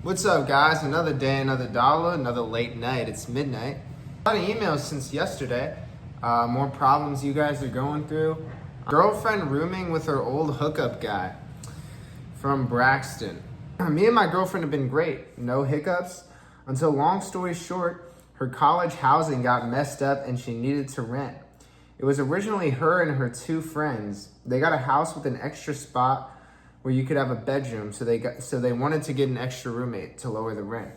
What's up, guys? Another day, another dollar, another late night. It's midnight. A lot of emails since yesterday. More problems you guys are going through. Girlfriend rooming with her old hookup guy from Braxton. Me and my girlfriend have been great. No hiccups. Until, long story short, her college housing got messed up and she needed to rent. It was originally her and her two friends. They got a house with an extra spot where you could have a bedroom, so they wanted to get an extra roommate to lower the rent.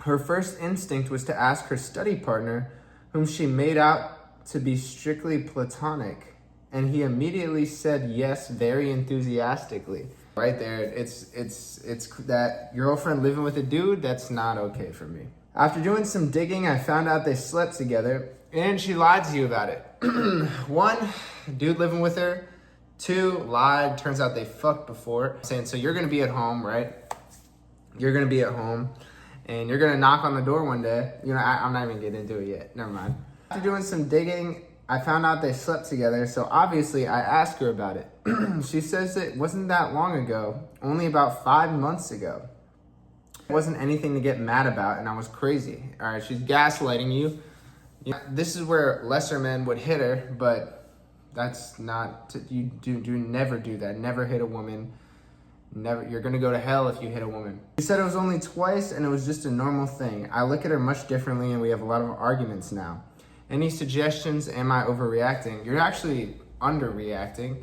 Her first instinct was to ask her study partner, whom she made out to be strictly platonic, and he immediately said yes very enthusiastically. Right there, it's that girlfriend living with a dude, that's not okay for me. After doing some digging, I found out they slept together, and she lied to you about it. One, dude living with her. Two, lied. Turns out they fucked before. Saying, so you're gonna be at home, right? You're gonna be at home, and you're gonna knock on the door one day. You know, I'm not even getting into it yet. Never mind. After doing some digging, I found out they slept together, so obviously I asked her about it. She says it wasn't that long ago, only about 5 months ago. It wasn't anything to get mad about, and I was crazy. All right, she's gaslighting you. This is where lesser men would hit her, but that's not, you do never do that. Never hit a woman. Never. You're gonna go to hell if you hit a woman. She said it was only twice and it was just a normal thing. I look at her much differently and we have a lot of arguments now. Any suggestions? Am I overreacting? You're actually underreacting.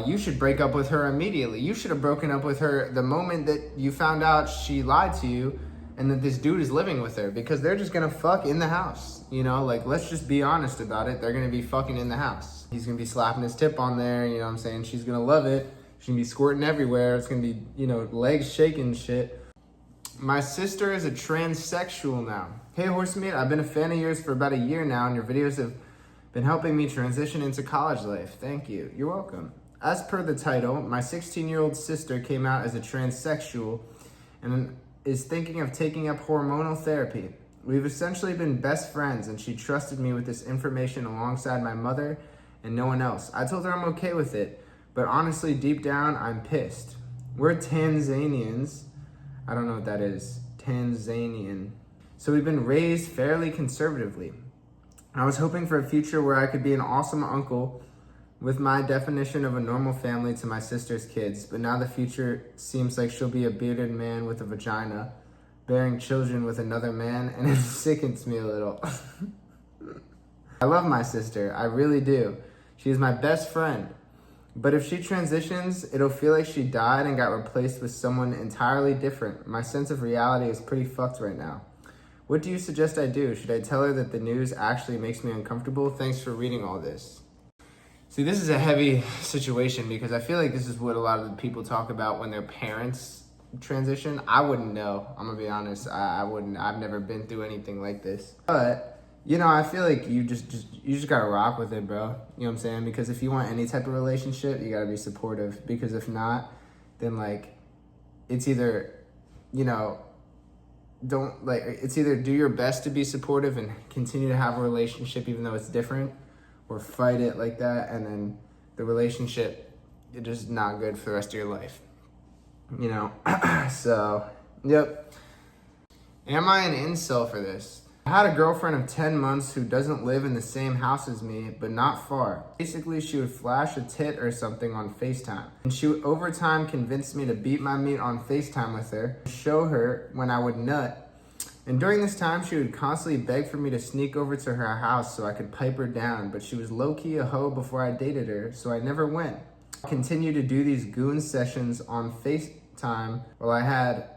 You should break up with her immediately. You should have broken up with her the moment that you found out she lied to you and that this dude is living with her, because they're just gonna fuck in the house. You know, like, let's just be honest about it. They're gonna be fucking in the house. He's gonna be slapping his tip on there, you know what I'm saying? She's gonna love it. She's gonna be squirting everywhere. It's gonna be, you know, legs shaking shit. My sister is a transsexual now. Hey, Horsemeet, I've been a fan of yours for about a year now, and your videos have been helping me transition into college life. Thank you. You're welcome. As per the title, my 16-year-old sister came out as a transsexual and is thinking of taking up hormonal therapy. We've essentially been best friends, and she trusted me with this information alongside my mother and no one else. I told her I'm okay with it, but honestly, deep down, I'm pissed. We're Tanzanians. I don't know what that is. Tanzanian. So we've been raised fairly conservatively. I was hoping for a future where I could be an awesome uncle with my definition of a normal family to my sister's kids, but now the future seems like she'll be a bearded man with a vagina, bearing children with another man, and it sickens me a little. I love my sister, I really do. She's my best friend. But if she transitions, it'll feel like she died and got replaced with someone entirely different. My sense of reality is pretty fucked right now. What do you suggest I do? Should I tell her that the news actually makes me uncomfortable? Thanks for reading all this. See, this is a heavy situation because I feel like this is what a lot of the people talk about when their parents transition. I wouldn't know. I'm gonna be honest. I wouldn't. I've never been through anything like this. But, you know, I feel like you just gotta rock with it, bro. You know what I'm saying? Because if you want any type of relationship, you gotta be supportive. Because if not, then, like, it's either, you know, it's either do your best to be supportive and continue to have a relationship even though it's different, or fight it like that, and then the relationship is just not good for the rest of your life. You know? So, yep. Am I an incel for this? I had a girlfriend of 10 months who doesn't live in the same house as me, but not far. Basically, she would flash a tit or something on FaceTime. And she would, over time, convince me to beat my meat on FaceTime with her, show her when I would nut. And during this time, she would constantly beg for me to sneak over to her house so I could pipe her down, but she was low-key a hoe before I dated her, so I never went. I continued to do these goon sessions on FaceTime while I had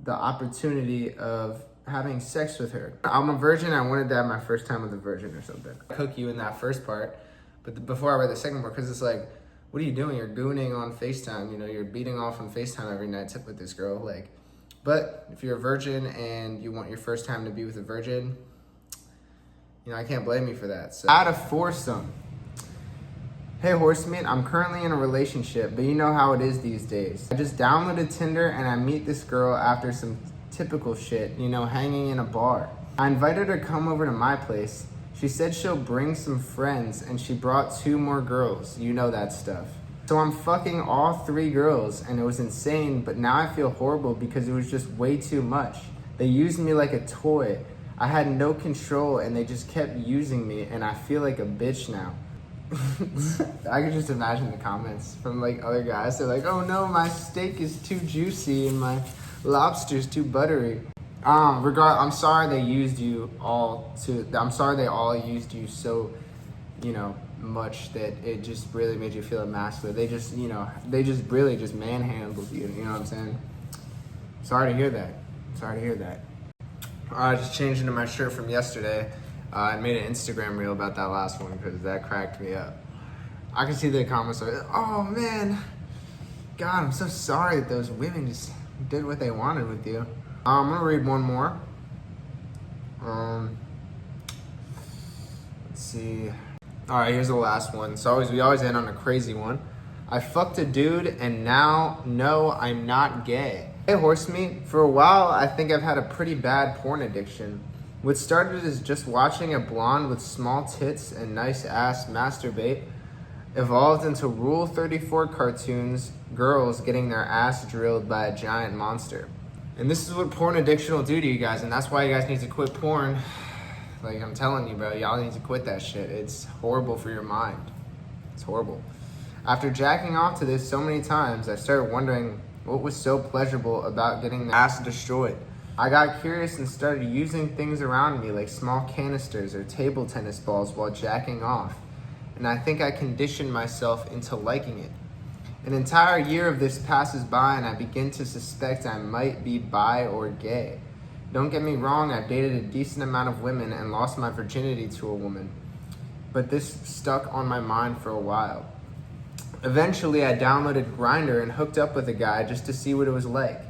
the opportunity of having sex with her. I'm a virgin. I wanted to have my first time with a virgin or something. I cook you in that first part, but before I read the second part, because it's like, what are you doing? You're gooning on FaceTime. You know, you're beating off on FaceTime every night with this girl, like. But if you're a virgin and you want your first time to be with a virgin, you know, I can't blame you for that. So, out of foursome. Hey, Horsemeet, I'm currently in a relationship, but you know how it is these days. I just downloaded Tinder and I meet this girl after some typical shit, you know, hanging in a bar. I invited her to come over to my place. She said she'll bring some friends and she brought 2 more girls. You know that stuff. So I'm fucking all 3 girls and it was insane, but now I feel horrible because it was just way too much. They used me like a toy. I had no control and they just kept using me and I feel like a bitch now. I could just imagine the comments from like other guys. They're like, oh no, my steak is too juicy and my lobster's too buttery. I'm sorry they used you all I'm sorry they all used you so, much that it just really made you feel emasculated. They just really just manhandled you, you know what I'm saying? Sorry to hear that. I just changed into my shirt from yesterday. I made an Instagram reel about that last one because that cracked me up. I can see the comments like, oh man, God, I'm so sorry that those women just did what they wanted with you. I'm gonna read one more. Let's see. All right, here's the last one. We always end on a crazy one. I fucked a dude and now no, I'm not gay. Hey Horsemeet, for a while I think I've had a pretty bad porn addiction. What started as just watching a blonde with small tits and nice ass masturbate evolved into Rule 34 cartoons, girls getting their ass drilled by a giant monster. And this is what porn addiction will do to you guys, and that's why you guys need to quit porn. Like I'm telling you, bro, y'all need to quit that shit. It's horrible for your mind. It's horrible. After jacking off to this so many times, I started wondering what was so pleasurable about getting the ass destroyed. I got curious and started using things around me like small canisters or table tennis balls while jacking off. And I think I conditioned myself into liking it. An entire year of this passes by and I begin to suspect I might be bi or gay. Don't get me wrong, I've dated a decent amount of women and lost my virginity to a woman. But this stuck on my mind for a while. Eventually, I downloaded Grindr and hooked up with a guy just to see what it was like.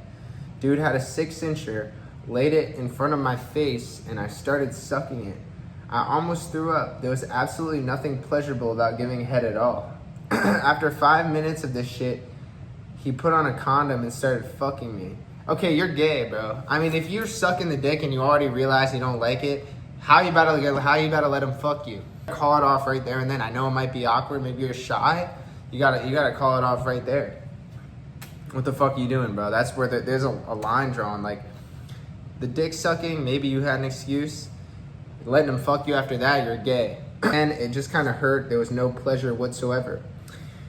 Dude had a 6-incher, laid it in front of my face, and I started sucking it. I almost threw up. There was absolutely nothing pleasurable about giving head at all. After 5 minutes of this shit, he put on a condom and started fucking me. Okay, you're gay, bro. I mean, if you're sucking the dick and you already realize you don't like it, how you about to let him fuck you? Call it off right there and then. I know it might be awkward. Maybe you're shy. You gotta call it off right there. What the fuck are you doing, bro? That's where there's a line drawn. Like, the dick sucking, maybe you had an excuse. Letting him fuck you after that, you're gay. And it just kind of hurt. There was no pleasure whatsoever.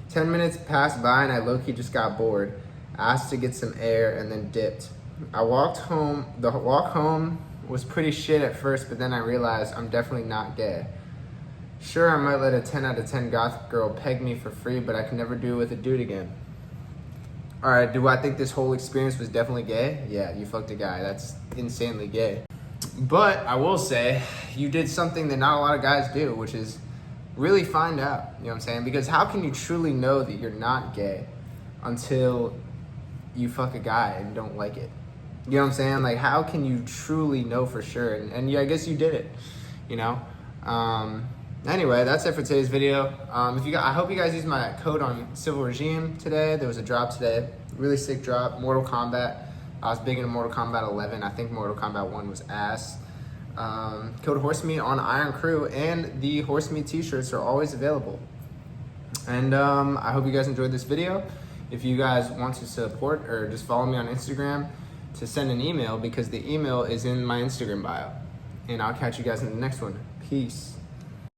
10 minutes passed by and I low-key just got bored. Asked to get some air and then dipped. I walked home. The walk home was pretty shit at first, but then I realized I'm definitely not gay. Sure, I might let a 10 out of 10 goth girl peg me for free, but I can never do it with a dude again. All right, do I think this whole experience was definitely gay? Yeah, you fucked a guy. That's insanely gay. But I will say, you did something that not a lot of guys do, which is really find out, you know what I'm saying? Because how can you truly know that you're not gay until you fuck a guy and don't like it? You know what I'm saying? Like, how can you truly know for sure? And yeah, I guess you did it, you know? Anyway, that's it for today's video. I hope you guys used my code on Civil Regime today. There was a drop today, really sick drop, Mortal Kombat. I was big into Mortal Kombat 11. I think Mortal Kombat 1 was ass. Code Horsemeet on Iron Crue, and the Horsemeet t-shirts are always available. And I hope you guys enjoyed this video. If you guys want to support or just follow me on Instagram, to send an email, because the email is in my Instagram bio. And I'll catch you guys in the next one. Peace.